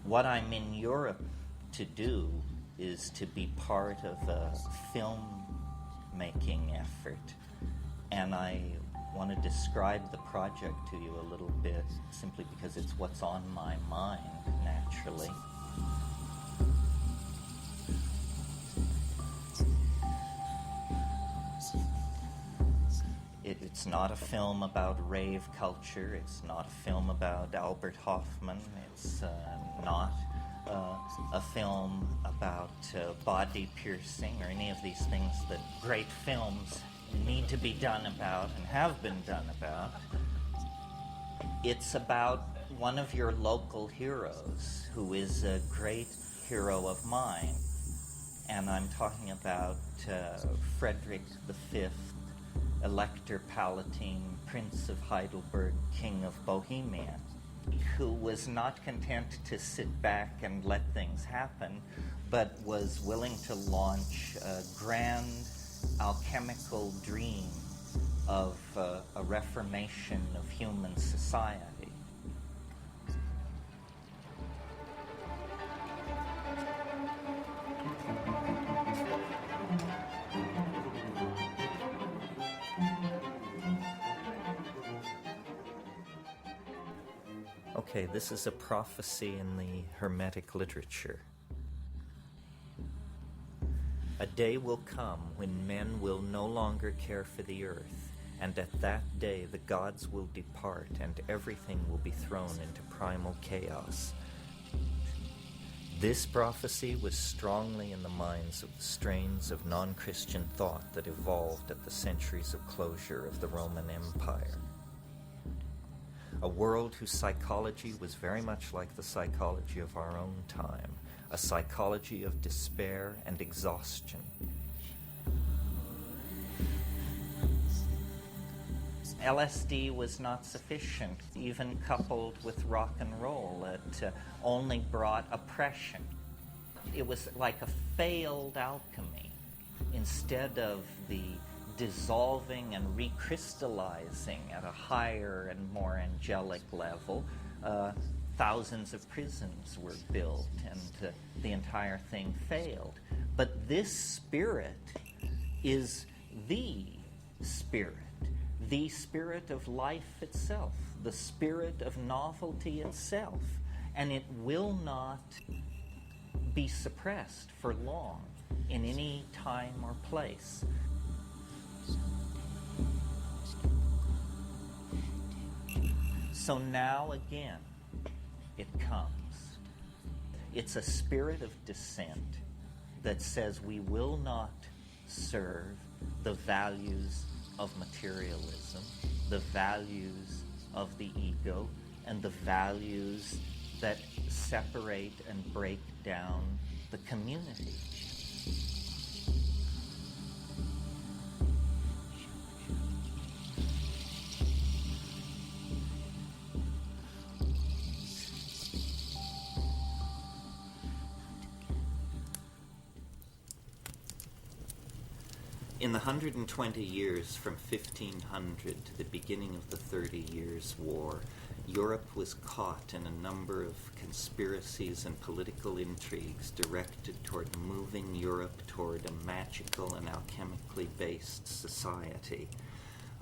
What I'm in Europe to do is to be part of a film-making effort, and I want to describe the project to you a little bit, simply because it's what's on my mind, naturally. It's not a film about rave culture. It's not a film about Albert Hoffman. It's not a film about body piercing or any of these things that great films need to be done about and have been done about. It's about one of your local heroes who is a great hero of mine. And I'm talking about Frederick V, Elector Palatine, Prince of Heidelberg, King of Bohemia, who was not content to sit back and let things happen, but was willing to launch a grand alchemical dream of a reformation of human society. Okay, this is a prophecy in the Hermetic literature. A day will come when men will no longer care for the earth, and at that day the gods will depart and everything will be thrown into primal chaos. This prophecy was strongly in the minds of the strains of non-Christian thought that evolved at the centuries of closure of the Roman Empire. A world whose psychology was very much like the psychology of our own time, a psychology of despair and exhaustion. LSD was not sufficient, even coupled with rock and roll. It only brought oppression. It was like a failed alchemy. Instead of the dissolving and recrystallizing at a higher and more angelic level, thousands of prisons were built, and the entire thing failed. But this spirit is the spirit of life itself, the spirit of novelty itself, and it will not be suppressed for long in any time or place. So now again, it comes. It's a spirit of dissent that says we will not serve the values of materialism, the values of the ego, and the values that separate and break down the community. In the 120 years from 1500 to the beginning of the 30 Years' War, Europe was caught in a number of conspiracies and political intrigues directed toward moving Europe toward a magical and alchemically based society.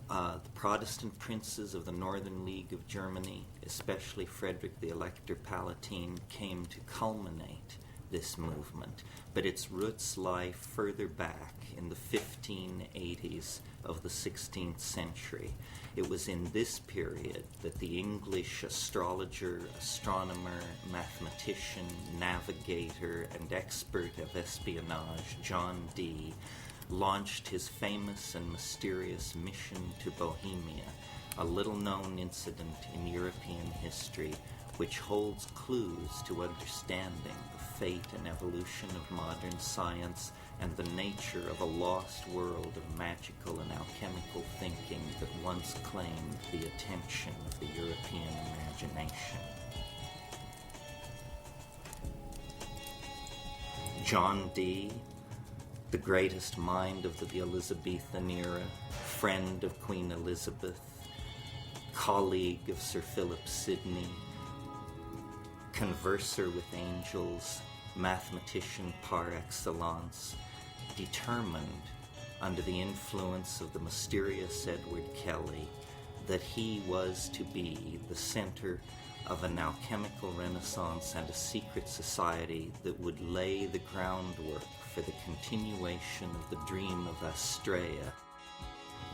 The Protestant princes of the Northern League of Germany, especially Frederick the Elector Palatine, came to culminate this movement, but its roots lie further back in the 1580s of the 16th century. It was in this period that the English astrologer, astronomer, mathematician, navigator, and expert of espionage, John Dee, launched his famous and mysterious mission to Bohemia, a little-known incident in European history which holds clues to understanding the fate and evolution of modern science and the nature of a lost world of magical and alchemical thinking that once claimed the attention of the European imagination. John Dee, the greatest mind of the Elizabethan era, friend of Queen Elizabeth, colleague of Sir Philip Sidney, converser with angels, mathematician par excellence, determined, under the influence of the mysterious Edward Kelly, that he was to be the center of an alchemical renaissance and a secret society that would lay the groundwork for the continuation of the dream of Astrea,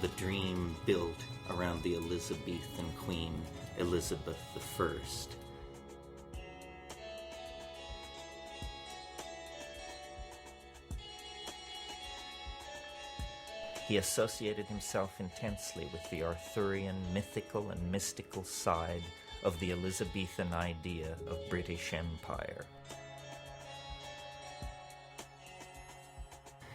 the dream built around the Elizabethan Queen Elizabeth I. He associated himself intensely with the Arthurian mythical and mystical side of the Elizabethan idea of British Empire.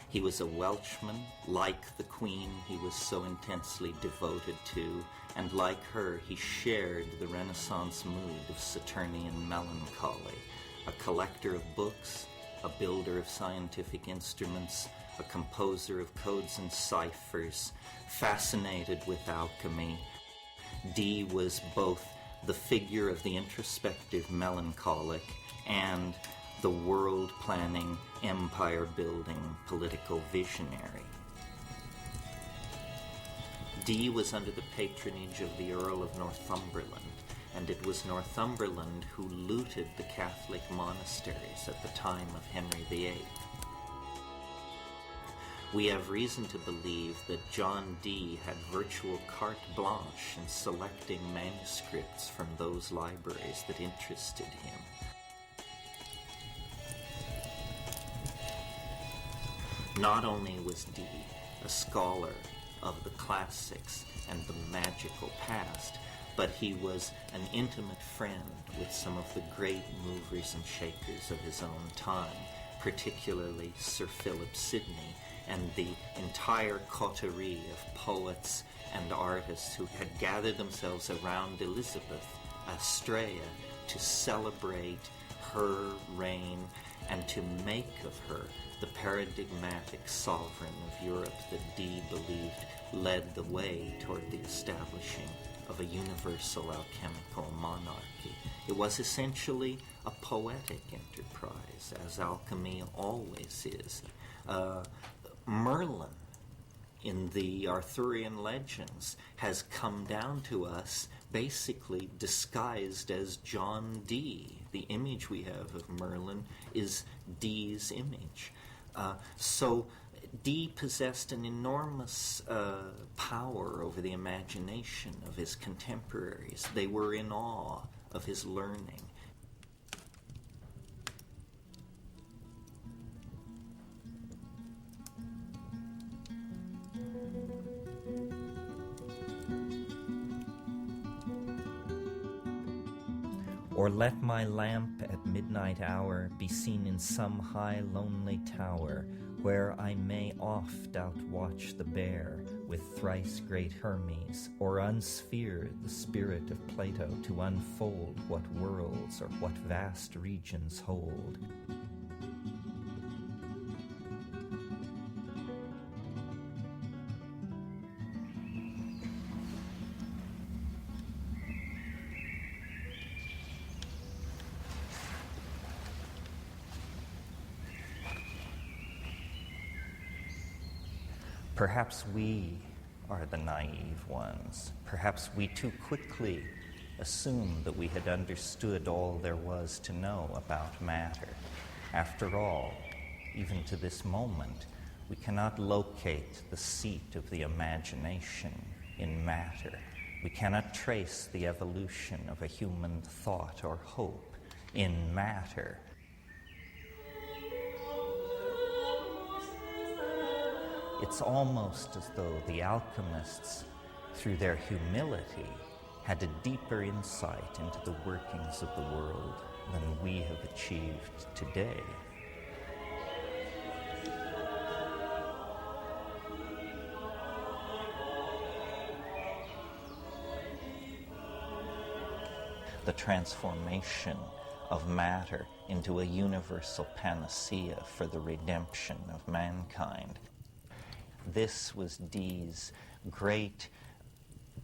He was a Welshman, like the Queen he was so intensely devoted to, and like her he shared the Renaissance mood of Saturnian melancholy, a collector of books, a builder of scientific instruments, a composer of codes and ciphers, fascinated with alchemy. Dee was both the figure of the introspective melancholic and the world-planning, empire-building political visionary. Dee was under the patronage of the Earl of Northumberland, and it was Northumberland who looted the Catholic monasteries at the time of Henry VIII. We have reason to believe that John Dee had virtual carte blanche in selecting manuscripts from those libraries that interested him. Not only was Dee a scholar of the classics and the magical past, but he was an intimate friend with some of the great movers and shakers of his own time, particularly Sir Philip Sidney and the entire coterie of poets and artists who had gathered themselves around Elizabeth, Astrea, to celebrate her reign and to make of her the paradigmatic sovereign of Europe that Dee believed led the way toward the establishing of a universal alchemical monarchy. It was essentially a poetic enterprise, as alchemy always is. Merlin, in the Arthurian legends, has come down to us basically disguised as John Dee. The image we have of Merlin is Dee's image. So Dee possessed an enormous power over the imagination of his contemporaries. They were in awe of his learning. Or let my lamp at midnight hour be seen in some high lonely tower, where I may oft outwatch the bear with thrice great Hermes, or unsphere the spirit of Plato to unfold what worlds or what vast regions hold. Perhaps we are the naive ones. Perhaps we too quickly assumed that we had understood all there was to know about matter. After all, even to this moment, we cannot locate the seat of the imagination in matter. We cannot trace the evolution of a human thought or hope in matter. It's almost as though the alchemists, through their humility, had a deeper insight into the workings of the world than we have achieved today. The transformation of matter into a universal panacea for the redemption of mankind. This was Dee's great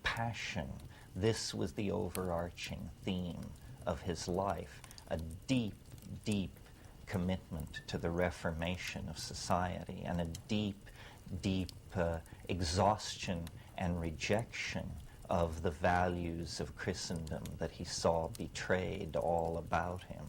passion. This was the overarching theme of his life, a deep, deep commitment to the reformation of society, and a deep, deep exhaustion and rejection of the values of Christendom that he saw betrayed all about him.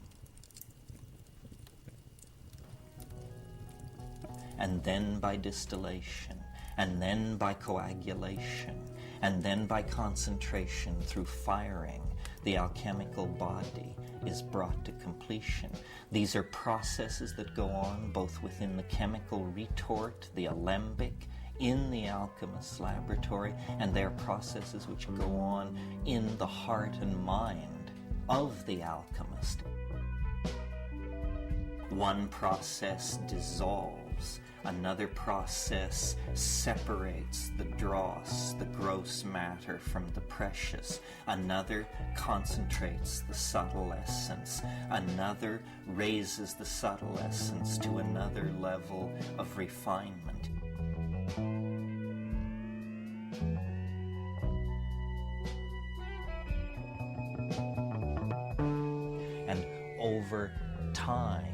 And then by distillation, and then by coagulation, and then by concentration through firing, the alchemical body is brought to completion. These are processes that go on both within the chemical retort, the alembic, in the alchemist's laboratory, and they are processes which go on in the heart and mind of the alchemist. One process dissolves, another process separates the dross, the gross matter, from the precious. Another concentrates the subtle essence. Another raises the subtle essence to another level of refinement. And over time,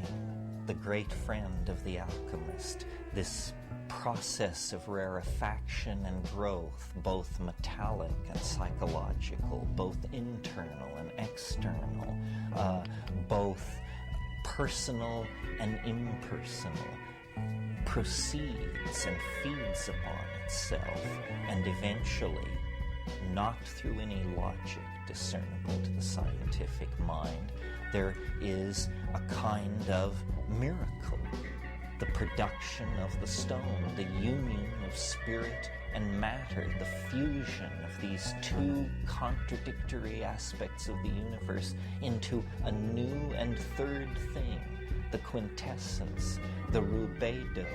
the great friend of the alchemist, this process of rarefaction and growth, both metallic and psychological, both internal and external, both personal and impersonal, proceeds and feeds upon itself, and eventually, not through any logic discernible to the scientific mind, there is a kind of miracle, the production of the stone, the union of spirit and matter, the fusion of these two contradictory aspects of the universe into a new and third thing, the quintessence, the rubedo,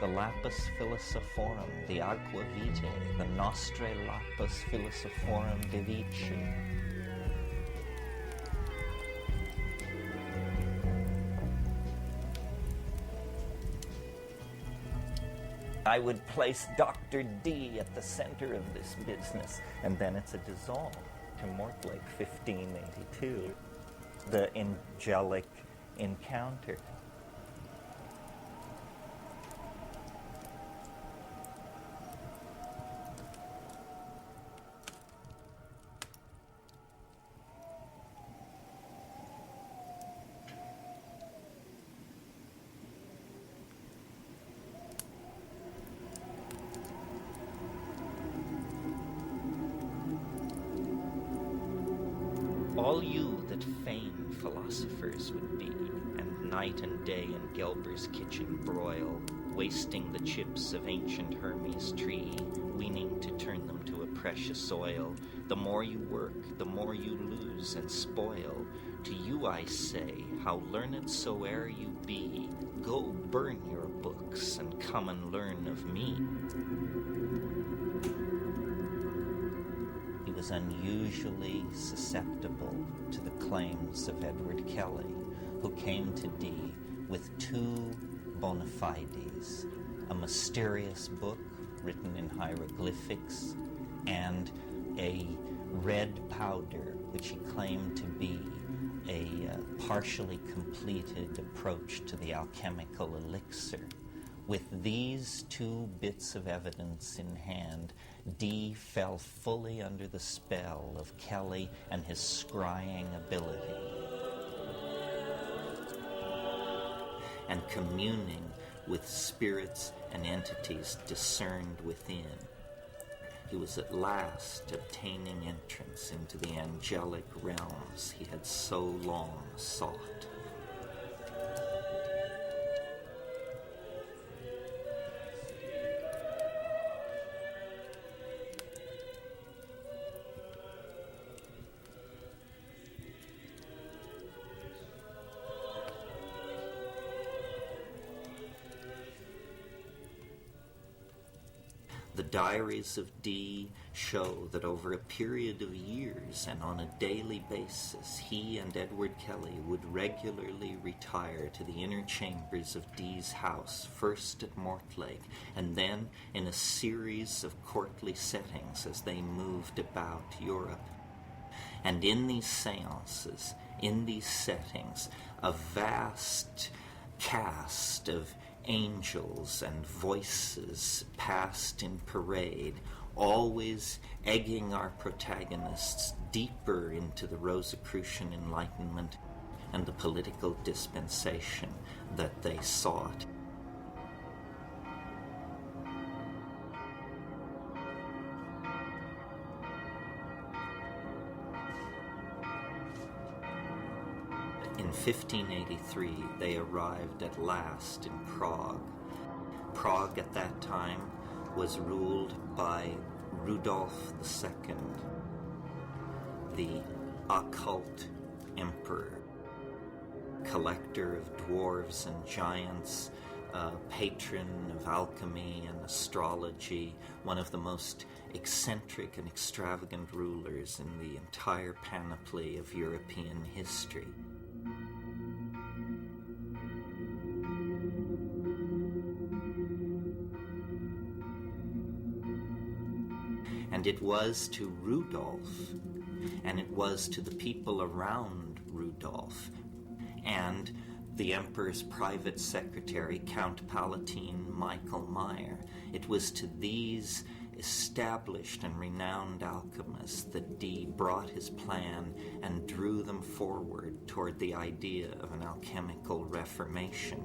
the lapis philosophorum, the aqua vitae, the nostre lapis philosophorum de vici. I would place Dr. D at the center of this business, and then it's a dissolve to Mortlake, 1582, the angelic encounter. All you that fain philosophers would be, and night and day in Gelber's kitchen broil, wasting the chips of ancient Hermes' tree, weaning to turn them to a precious oil, the more you work, the more you lose and spoil. To you I say, how learned soe'er you be, go burn your books and come and learn of me. He was unusually susceptible to the claims of Edward Kelly, who came to Dee with two bona fides, a mysterious book written in hieroglyphics and a red powder which he claimed to be a partially completed approach to the alchemical elixir. With these two bits of evidence in hand, Dee fell fully under the spell of Kelly and his scrying ability. And communing with spirits and entities discerned within, he was at last obtaining entrance into the angelic realms he had so long sought. The diaries of Dee show that over a period of years and on a daily basis, he and Edward Kelly would regularly retire to the inner chambers of Dee's house, first at Mortlake, and then in a series of courtly settings as they moved about Europe. And in these seances, in these settings, a vast cast of angels and voices passed in parade, always egging our protagonists deeper into the Rosicrucian Enlightenment and the political dispensation that they sought. In 1583, they arrived at last in Prague. Prague at that time was ruled by Rudolf II, the occult emperor, collector of dwarves and giants, patron of alchemy and astrology, one of the most eccentric and extravagant rulers in the entire panoply of European history. And it was to Rudolf, and it was to the people around Rudolf, and the emperor's private secretary, Count Palatine Michael Meyer, it was to these established and renowned alchemists that Dee brought his plan and drew them forward toward the idea of an alchemical reformation.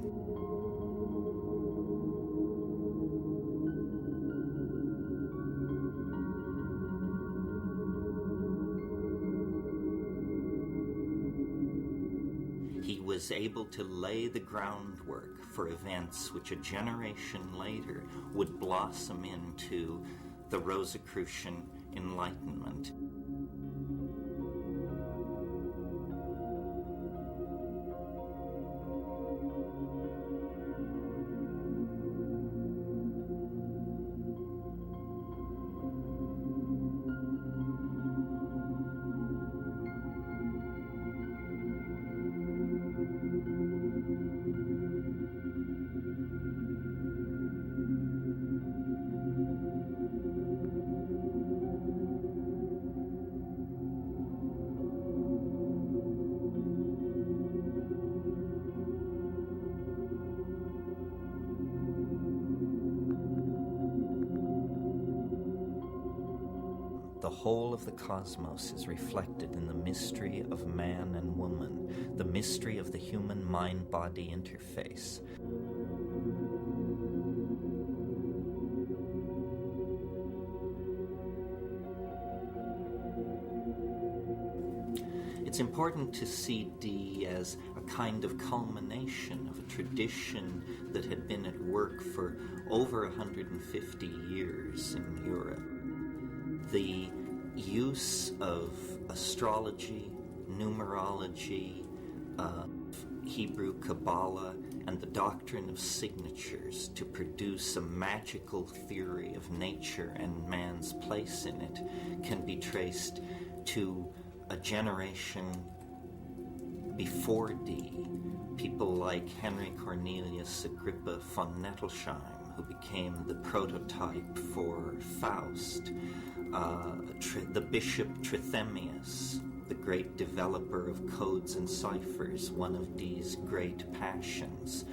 Was able to lay the groundwork for events which a generation later would blossom into the Rosicrucian Enlightenment. The whole of the cosmos is reflected in the mystery of man and woman, the mystery of the human mind-body interface. It's important to see Dee as a kind of culmination of a tradition that had been at work for over 150 years in Europe. The use of astrology, numerology, Hebrew Kabbalah, and the doctrine of signatures to produce a magical theory of nature and man's place in it can be traced to a generation before Dee. People like Henry Cornelius Agrippa von Nettelsheim, who became the prototype for Faust, the Bishop Trithemius, the great developer of codes and ciphers, one of Dee's great passions,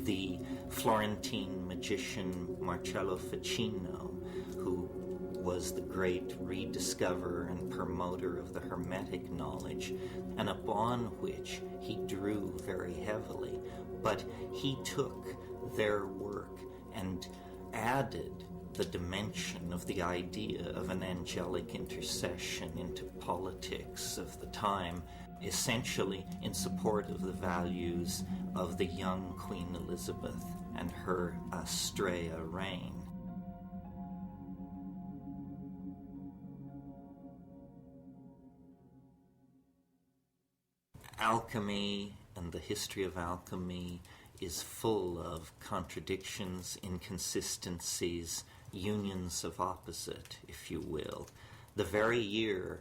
the Florentine magician Marcello Ficino, who was the great rediscoverer and promoter of the Hermetic knowledge, and upon which he drew very heavily. But he took their work and added the dimension of the idea of an angelic intercession into politics of the time, essentially in support of the values of the young Queen Elizabeth and her Astrea reign. Alchemy and the history of alchemy is full of contradictions, inconsistencies, unions of opposite, if you will. The very year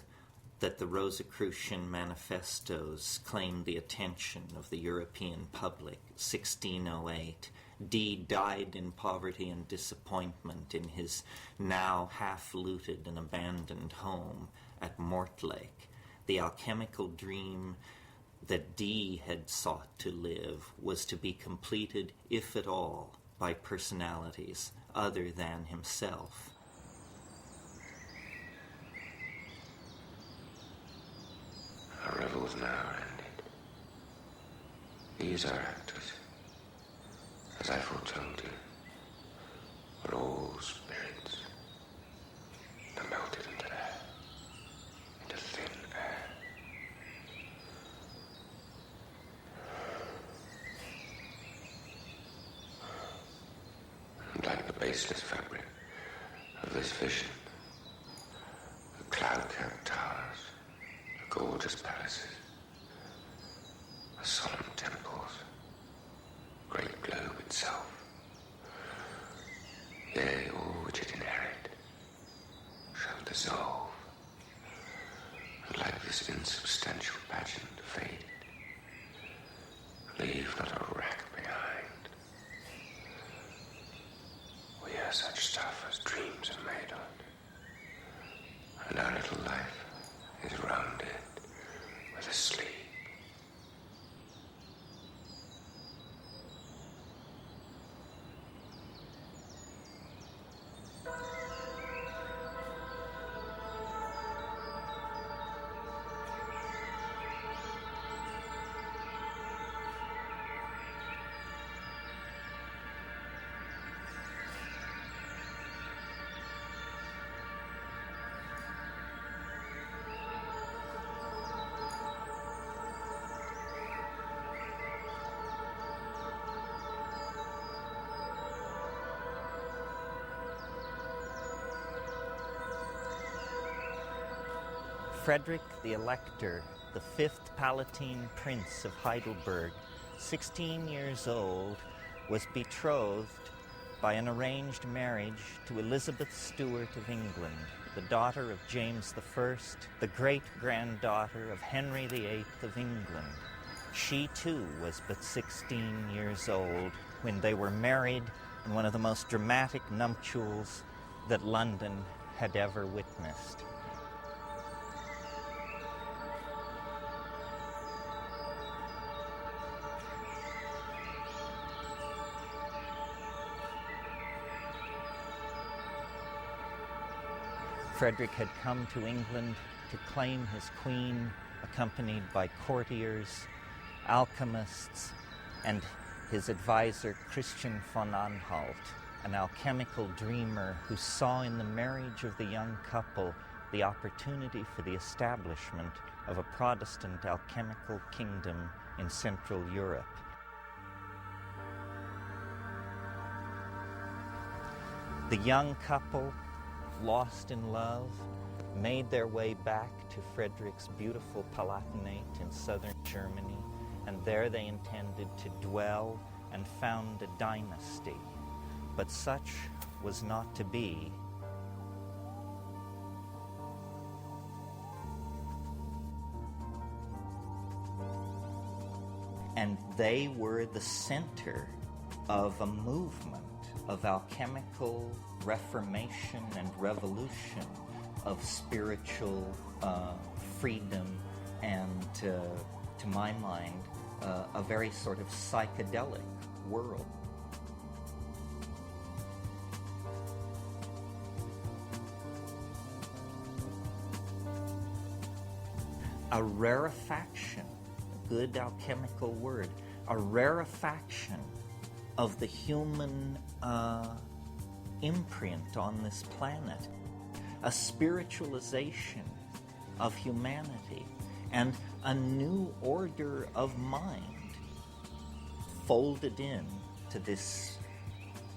that the Rosicrucian manifestos claimed the attention of the European public, 1608, Dee died in poverty and disappointment in his now half-looted and abandoned home at Mortlake. The alchemical dream that Dee had sought to live was to be completed, if at all, by personalities other than himself. Our revels now ended. These are actors, as I foretold you, were all spirits that melted into air, into thin air. And like the baseless fabric of this vision, the cloud-capped towers, the gorgeous palaces, the solemn temples, the great globe itself, yea, all which it inherit, shall dissolve, and like this insubstantial pageant fade, leave not a rack behind. We are such stuff as dreams are made on, and our little life is rounded with a sleep. Frederick the Elector, the fifth Palatine Prince of Heidelberg, 16 years old, was betrothed by an arranged marriage to Elizabeth Stuart of England, the daughter of James I, the great-granddaughter of Henry VIII of England. She, too, was but 16 years old when they were married in one of the most dramatic nuptials that London had ever witnessed. Frederick had come to England to claim his queen, accompanied by courtiers, alchemists, and his advisor Christian von Anhalt, an alchemical dreamer who saw in the marriage of the young couple the opportunity for the establishment of a Protestant alchemical kingdom in Central Europe. The young couple, lost in love, made their way back to Frederick's beautiful Palatinate in southern Germany, and there they intended to dwell and found a dynasty. But such was not to be. And they were the center of a movement of alchemical reformation and revolution, of spiritual freedom, and to my mind, a very sort of psychedelic world. A rarefaction, a good alchemical word, a rarefaction of the human imprint on this planet, a spiritualization of humanity, and a new order of mind folded in to this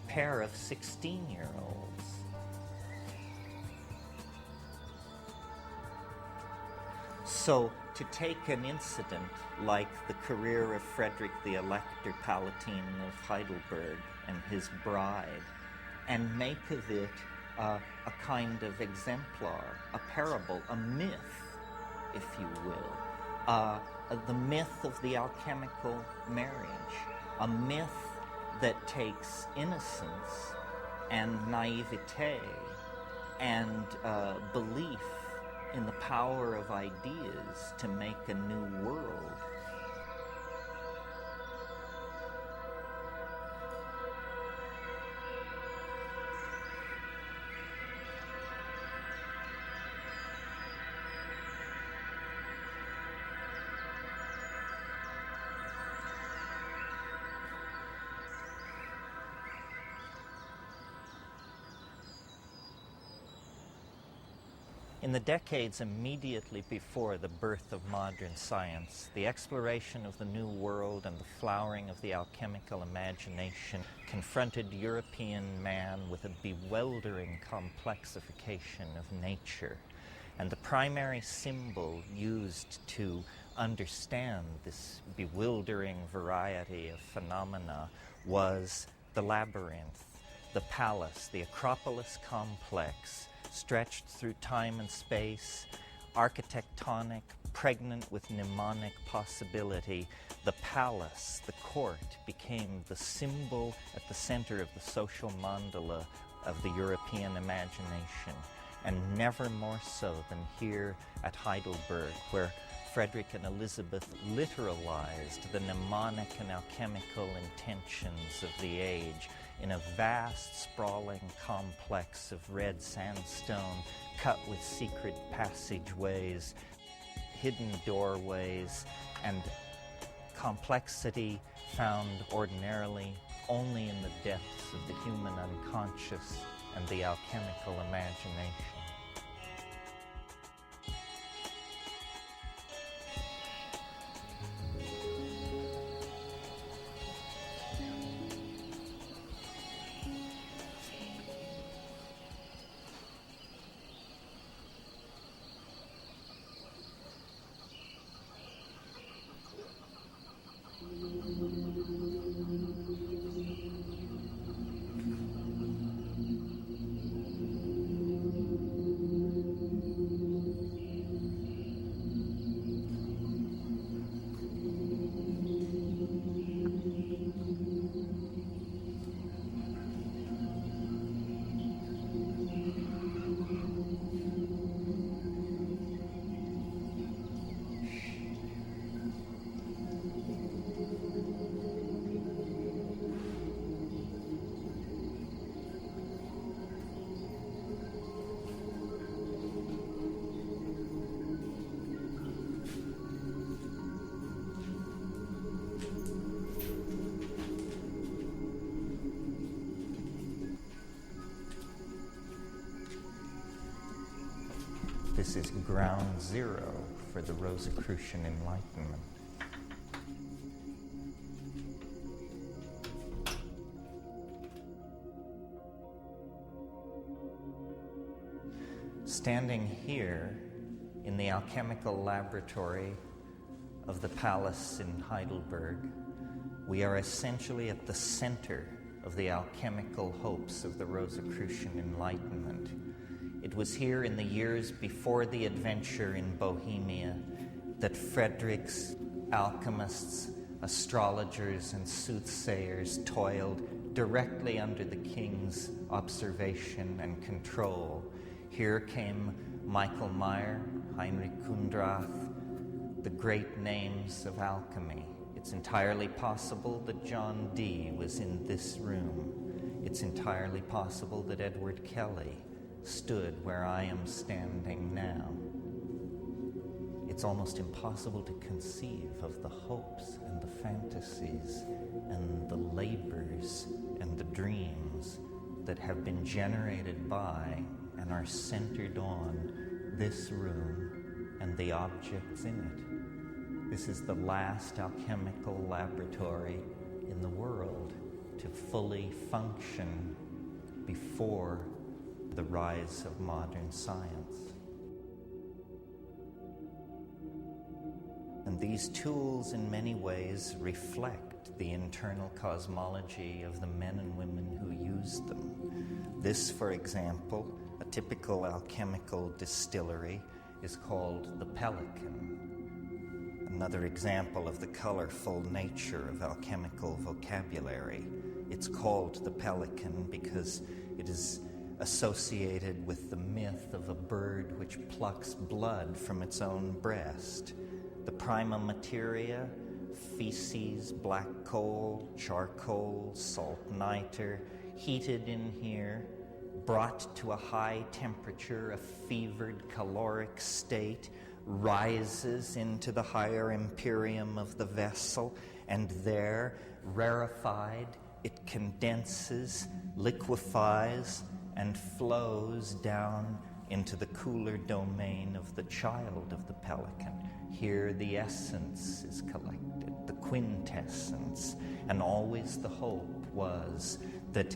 pair of 16-year-olds. So, to take an incident like the career of Frederick the Elector, Palatine of Heidelberg, and his bride, and make of it a kind of exemplar, a parable, a myth, if you will, the myth of the alchemical marriage, a myth that takes innocence and naivete and belief in the power of ideas to make a new world In the decades immediately before the birth of modern science, the exploration of the New World and the flowering of the alchemical imagination confronted European man with a bewildering complexification of nature. And the primary symbol used to understand this bewildering variety of phenomena was the labyrinth, the palace, the Acropolis complex, stretched through time and space, architectonic, pregnant with mnemonic possibility. The palace, the court, became the symbol at the center of the social mandala of the European imagination, and never more so than here at Heidelberg, where Frederick and Elizabeth literalized the mnemonic and alchemical intentions of the age in a vast, sprawling complex of red sandstone cut with secret passageways, hidden doorways, and complexity found ordinarily only in the depths of the human unconscious and the alchemical imagination. This is ground zero for the Rosicrucian Enlightenment. Standing here in the alchemical laboratory of the palace in Heidelberg, we are essentially at the center of the alchemical hopes of the Rosicrucian Enlightenment. It was here in the years before the adventure in Bohemia that Frederick's alchemists, astrologers, and soothsayers toiled directly under the king's observation and control. Here came Michael Meyer, Heinrich Kundrath, the great names of alchemy. It's entirely possible that John Dee was in this room. It's entirely possible that Edward Kelly stood where I am standing now. It's almost impossible to conceive of the hopes and the fantasies and the labors and the dreams that have been generated by and are centered on this room and the objects in it. This is the last alchemical laboratory in the world to fully function before the rise of modern science. And these tools in many ways reflect the internal cosmology of the men and women who used them. This, for example, a typical alchemical distillery, is called the Pelican. Another example of the colorful nature of alchemical vocabulary. It's called the Pelican because it is associated with the myth of a bird which plucks blood from its own breast. The prima materia, feces, black coal, charcoal, salt niter, heated in here, brought to a high temperature, a fevered caloric state, rises into the higher imperium of the vessel, and there, rarefied, it condenses, liquefies, and flows down into the cooler domain of the child of the pelican. Here the essence is collected, the quintessence, and always the hope was that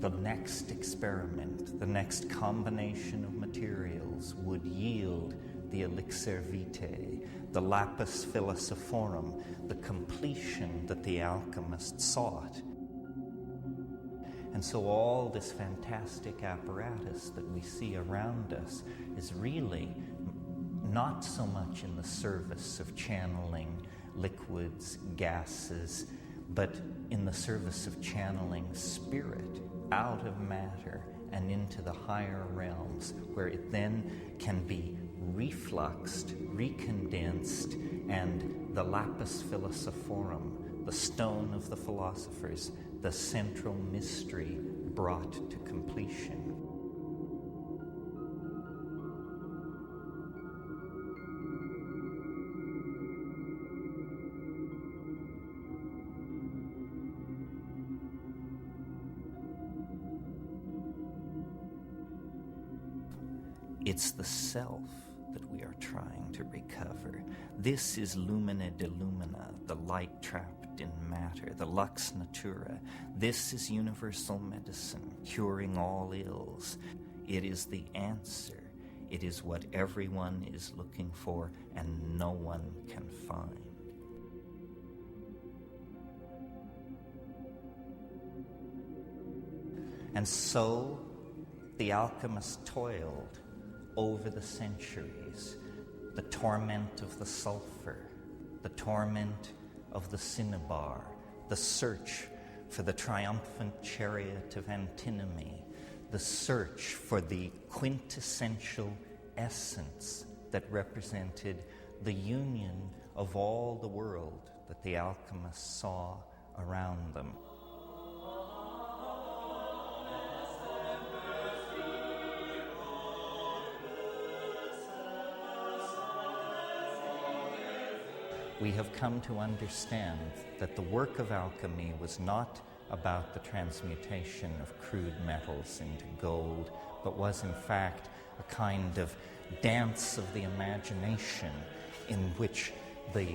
the next experiment, the next combination of materials would yield the elixir vitae, the lapis philosophorum, the completion that the alchemist sought. And so all this fantastic apparatus that we see around us is really not so much in the service of channeling liquids, gases, but in the service of channeling spirit out of matter and into the higher realms, where it then can be refluxed, recondensed, and the lapis philosophorum, the stone of the philosophers, the central mystery, brought to completion. It's the self that we are trying to recover. This is lumina de lumina, the light trapped in matter, the lux natura. This is universal medicine, curing all ills. It is the answer. It is what everyone is looking for and no one can find. And so the alchemist toiled over the centuries, the torment of the sulfur, the torment of the cinnabar, the search for the triumphant chariot of antinomy, the search for the quintessential essence that represented the union of all the world that the alchemists saw around them. We have come to understand that the work of alchemy was not about the transmutation of crude metals into gold, but was in fact a kind of dance of the imagination in which the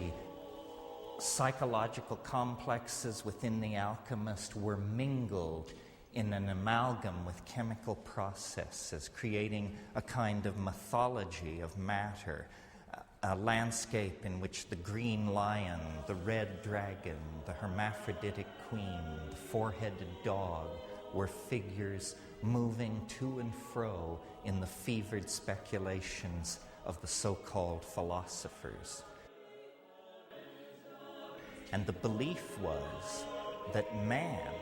psychological complexes within the alchemist were mingled in an amalgam with chemical processes, creating a kind of mythology of matter, a landscape in which the green lion, the red dragon, the hermaphroditic queen, the four-headed dog were figures moving to and fro in the fevered speculations of the so-called philosophers. And the belief was that man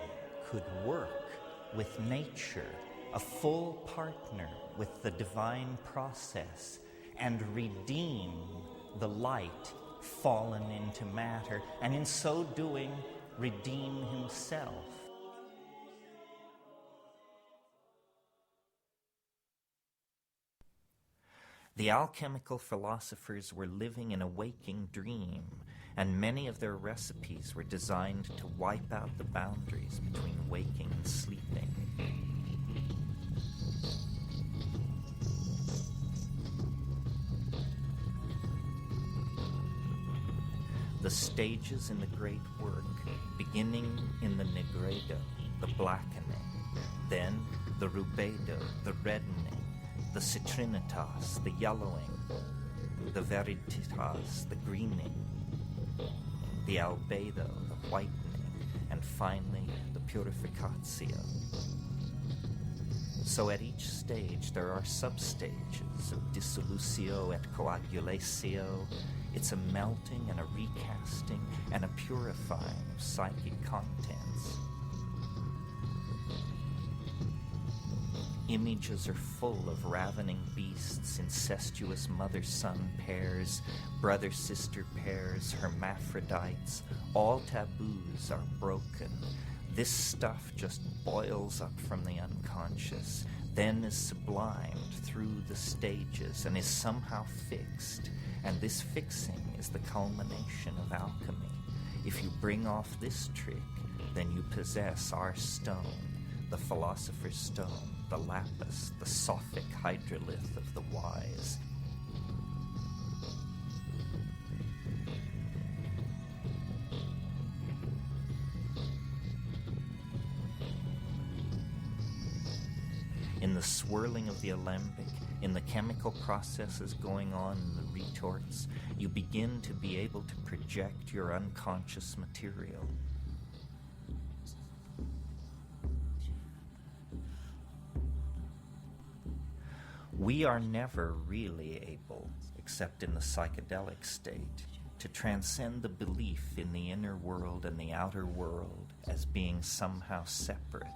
could work with nature, a full partner with the divine process, and redeem the light fallen into matter, and in so doing, redeem himself. The alchemical philosophers were living in a waking dream, and many of their recipes were designed to wipe out the boundaries between waking and sleeping. The stages in the great work, beginning in the negredo, the blackening, then the rubedo, the reddening, the citrinitas, the yellowing, the veriditas, the greening, the albedo, the whitening, and finally the purificatio. So at each stage there are substages of dissolutio et coagulatio. It's a melting and a recasting and a purifying of psychic contents. Images are full of ravening beasts, incestuous mother-son pairs, brother-sister pairs, hermaphrodites. All taboos are broken. This stuff just boils up from the unconscious, then is sublimed through the stages and is somehow fixed. And this fixing is the culmination of alchemy. If you bring off this trick, then you possess our stone, the philosopher's stone, the lapis, the sophic hydrolith of the wise. In the swirling of the alembic, in the chemical processes going on in the retorts, you begin to be able to project your unconscious material. We are never really able, except in the psychedelic state, to transcend the belief in the inner world and the outer world as being somehow separate.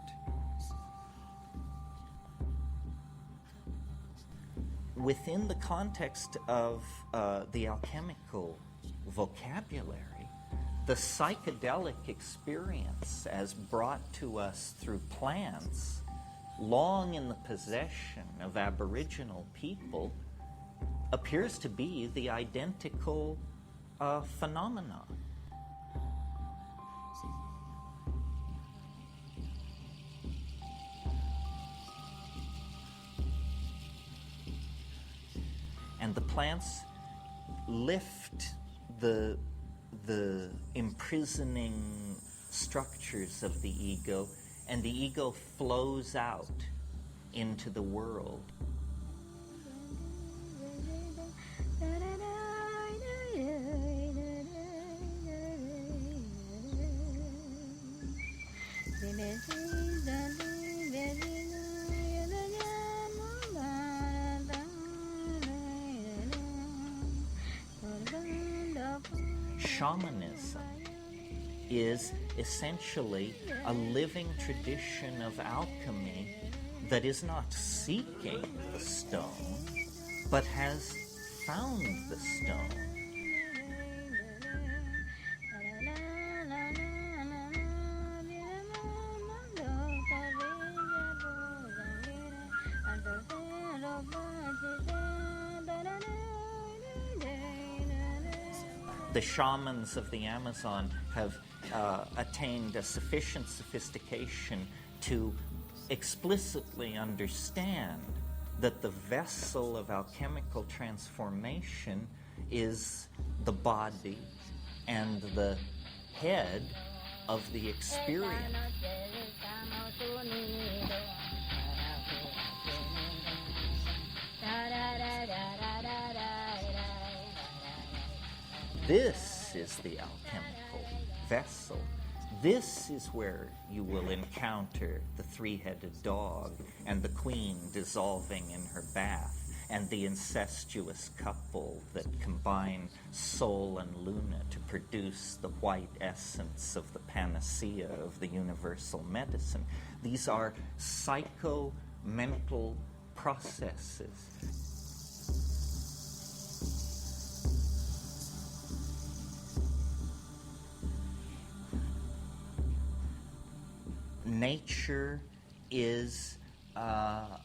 Within the context of the alchemical vocabulary, the psychedelic experience as brought to us through plants, long in the possession of Aboriginal people, appears to be the identical phenomenon. And the plants lift the imprisoning structures of the ego, and the ego flows out into the world. Shamanism is essentially a living tradition of alchemy that is not seeking the stone, but has found the stone. The shamans of the Amazon have attained a sufficient sophistication to explicitly understand that the vessel of alchemical transformation is the body and the head of the experience. This is the alchemical vessel. This is where you will encounter the three-headed dog and the queen dissolving in her bath and the incestuous couple that combine Sol and Luna to produce the white essence of the panacea of the universal medicine. These are psycho-mental processes. Nature is a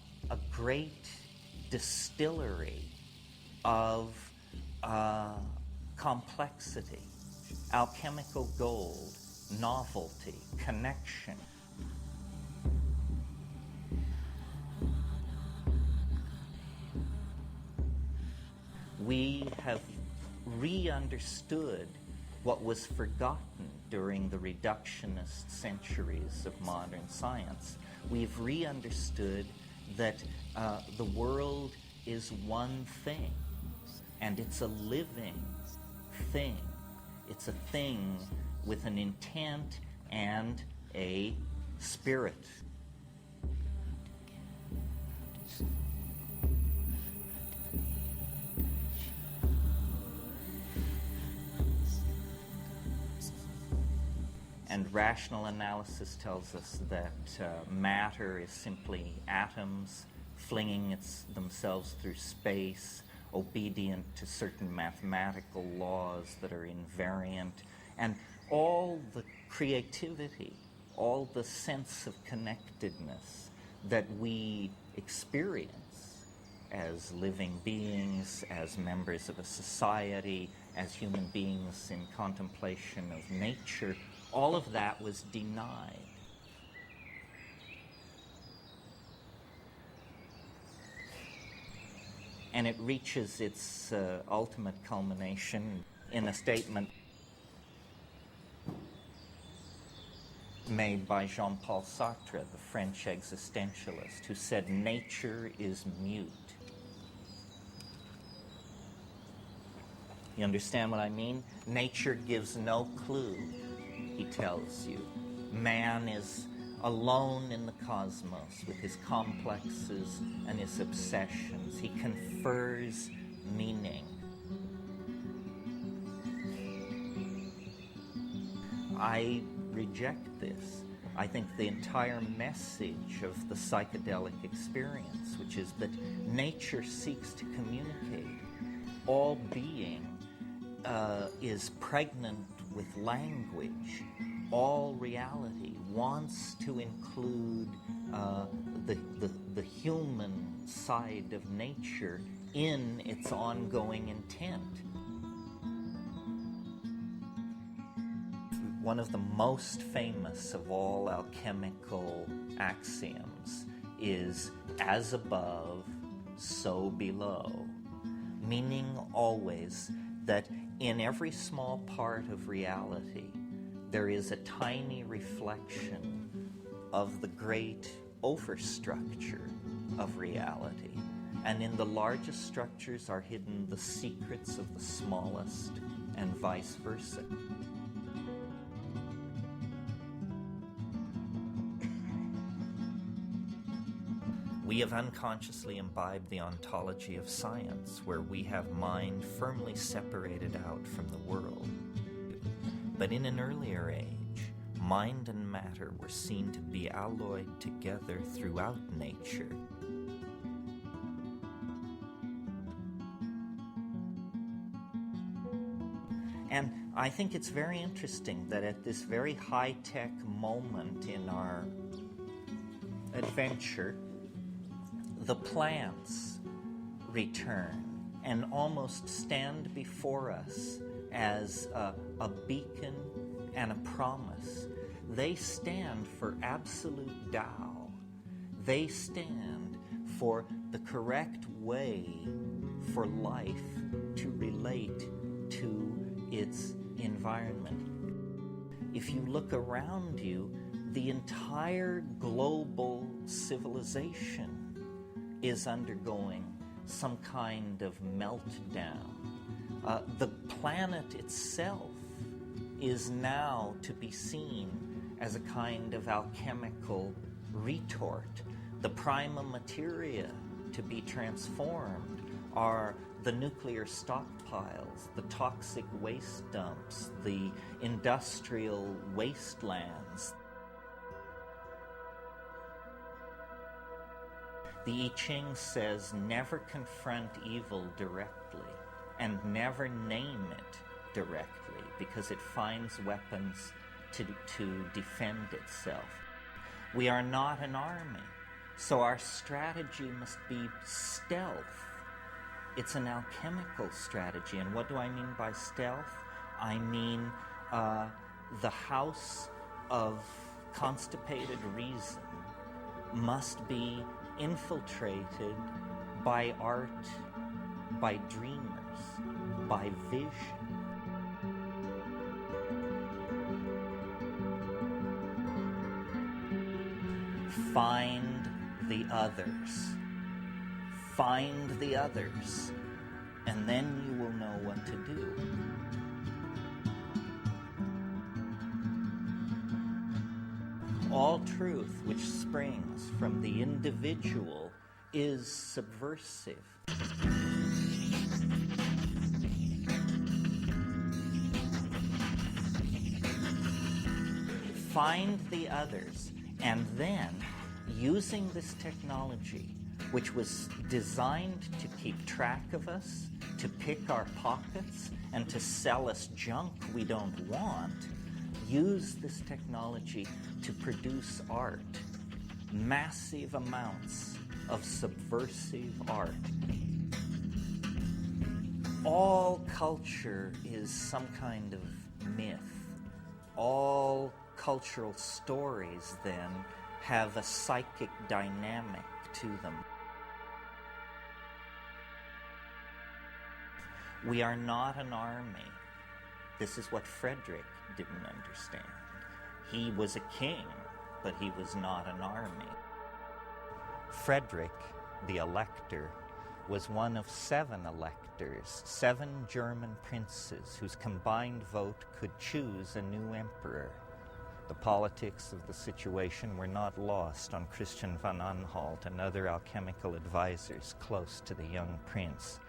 great distillery of complexity, alchemical gold, novelty, connection. We have re-understood what was forgotten during the reductionist centuries of modern science. We've re-understood that the world is one thing, and it's a living thing. It's a thing with an intent and a spirit. And rational analysis tells us that matter is simply atoms flinging themselves through space, obedient to certain mathematical laws that are invariant. And all the creativity, all the sense of connectedness that we experience as living beings, as members of a society, as human beings in contemplation of nature, all of that was denied. And it reaches its ultimate culmination in a statement made by Jean-Paul Sartre, the French existentialist, who said, "Nature is mute." You understand what I mean? Nature gives no clue, he tells you. Man is alone in the cosmos with his complexes and his obsessions. He confers meaning. I reject this. I think the entire message of the psychedelic experience, which is that nature seeks to communicate. All being is pregnant with language. All reality wants to include the human side of nature in its ongoing intent. One of the most famous of all alchemical axioms is "as above, so below," meaning always that in every small part of reality there is a tiny reflection of the great overstructure of reality. And in the largest structures are hidden the secrets of the smallest, and vice versa. We have unconsciously imbibed the ontology of science, where we have mind firmly separated out from the world. But in an earlier age, mind and matter were seen to be alloyed together throughout nature. And I think it's very interesting that at this very high-tech moment in our adventure, the plants return and almost stand before us as a beacon and a promise. They stand for absolute Tao. They stand for the correct way for life to relate to its environment. If you look around you, the entire global civilization is undergoing some kind of meltdown. The planet itself is now to be seen as a kind of alchemical retort. The prima materia to be transformed are the nuclear stockpiles, the toxic waste dumps, the industrial wastelands. The I Ching says, never confront evil directly and never name it directly, because it finds weapons to defend itself. We are not an army, so our strategy must be stealth. It's an alchemical strategy. And what do I mean by stealth? I mean the house of constipated reason must be infiltrated by art, by dreamers, by vision. Find the others. Find the others, and then you will know what to do. All truth which springs from the individual is subversive. Find the others, and then, using this technology, which was designed to keep track of us, to pick our pockets, and to sell us junk we don't want, use this technology to produce art, massive amounts of subversive art. All culture is some kind of myth. All cultural stories, then, have a psychic dynamic to them. We are not an army. This is what Frederick didn't understand. He was a king, but he was not an army. Frederick, the elector, was one of 7 electors, 7 German princes whose combined vote could choose a new emperor. The politics of the situation were not lost on Christian von Anhalt and other alchemical advisors close to the young prince.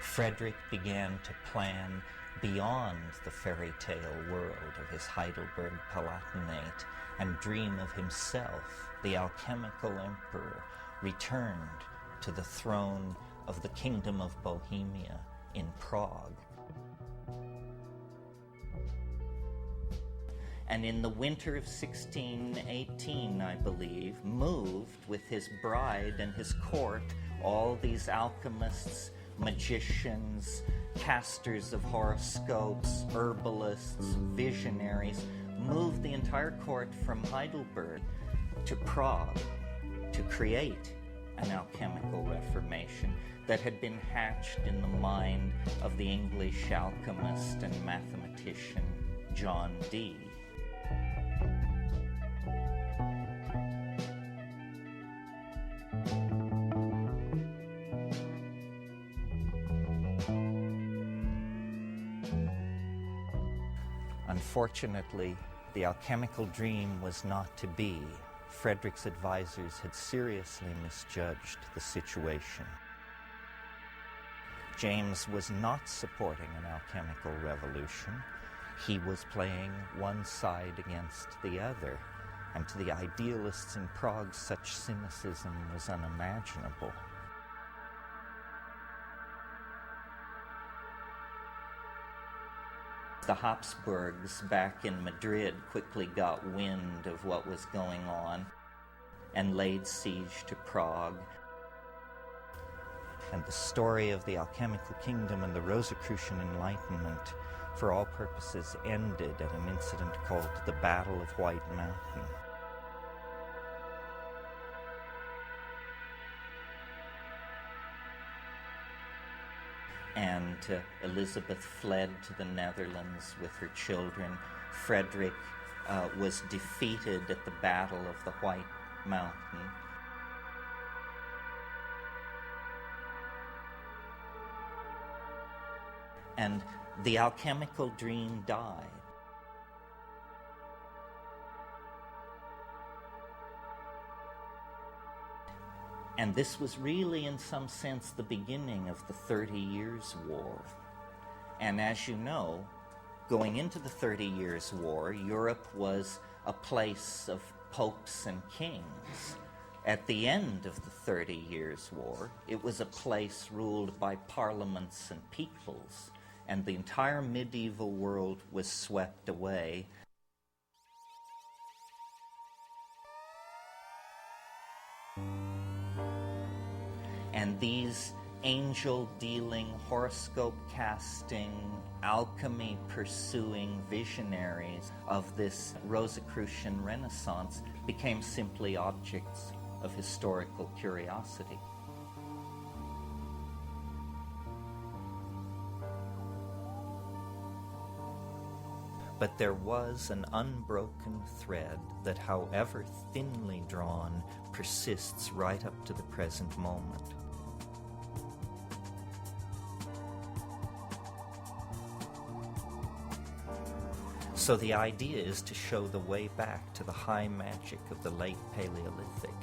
Frederick began to plan beyond the fairy tale world of his Heidelberg Palatinate and dream of himself, the alchemical emperor, returned to the throne of the Kingdom of Bohemia in Prague. And in the winter of 1618, I believe, moved with his bride and his court, all these alchemists, magicians, casters of horoscopes, herbalists, visionaries, moved the entire court from Heidelberg to Prague to create an alchemical reformation that had been hatched in the mind of the English alchemist and mathematician John Dee. Unfortunately, the alchemical dream was not to be. Frederick's advisors had seriously misjudged the situation. James was not supporting an alchemical revolution. He was playing one side against the other, and to the idealists in Prague, such cynicism was unimaginable. The Habsburgs back in Madrid quickly got wind of what was going on and laid siege to Prague. And the story of the alchemical kingdom and the Rosicrucian Enlightenment, for all purposes, ended at an incident called the Battle of White Mountain. And Elizabeth fled to the Netherlands with her children. Frederick was defeated at the Battle of the White Mountain. And the alchemical dream died. And this was really, in some sense, the beginning of the 30 Years' War. And as you know, going into the 30 Years' War, Europe was a place of popes and kings. At the end of the 30 Years' War, it was a place ruled by parliaments and peoples, and the entire medieval world was swept away. And these angel-dealing, horoscope-casting, alchemy-pursuing visionaries of this Rosicrucian Renaissance became simply objects of historical curiosity. But there was an unbroken thread that, however thinly drawn, persists right up to the present moment. So the idea is to show the way back to the high magic of the late Paleolithic.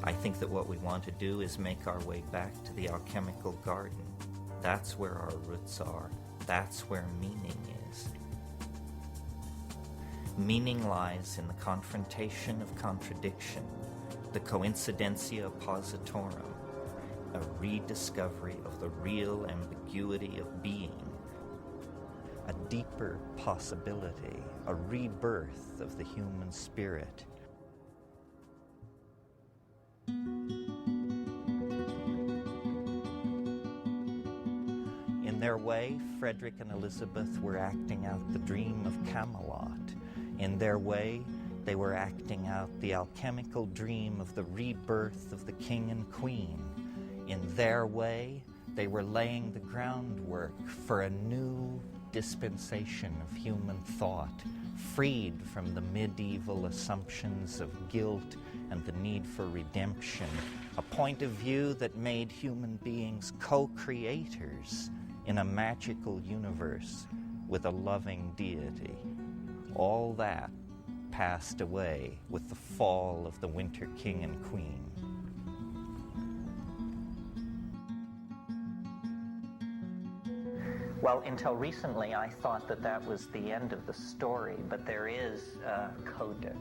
I think that what we want to do is make our way back to the alchemical garden. That's where our roots are. That's where meaning is. Meaning lies in the confrontation of contradiction, the Coincidencia Oppositorum, a rediscovery of the real ambiguity of being, a deeper possibility, a rebirth of the human spirit. In their way, Frederick and Elizabeth were acting out the dream of Camelot. In their way, they were acting out the alchemical dream of the rebirth of the king and queen. In their way, they were laying the groundwork for a new dispensation of human thought, freed from the medieval assumptions of guilt and the need for redemption, a point of view that made human beings co-creators in a magical universe with a loving deity. All that passed away with the fall of the Winter King and Queen. Well, until recently, I thought that that was the end of the story, but there is a coda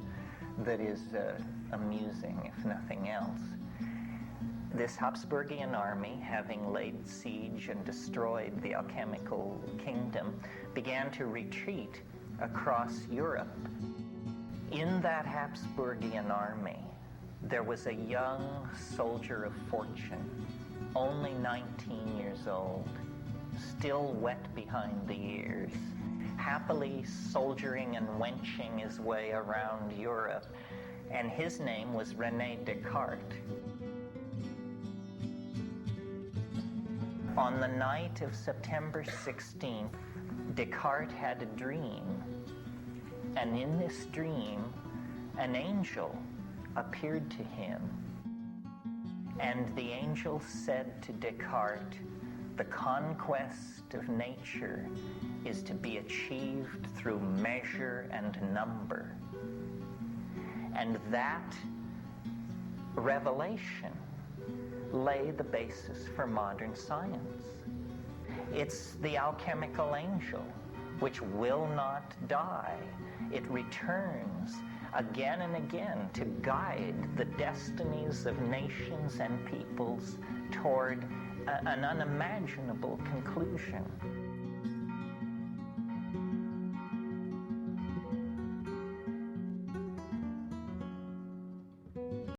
that is amusing, if nothing else. This Habsburgian army, having laid siege and destroyed the alchemical kingdom, began to retreat across Europe. In that Habsburgian army, there was a young soldier of fortune, only 19 years old, still wet behind the ears, happily soldiering and wenching his way around Europe, and his name was René Descartes. On the night of September 16th, Descartes had a dream, and in this dream, an angel appeared to him, and the angel said to Descartes, "The conquest of nature is to be achieved through measure and number." And that revelation lay the basis for modern science. It's the alchemical angel, which will not die. It returns again and again to guide the destinies of nations and peoples toward an unimaginable conclusion.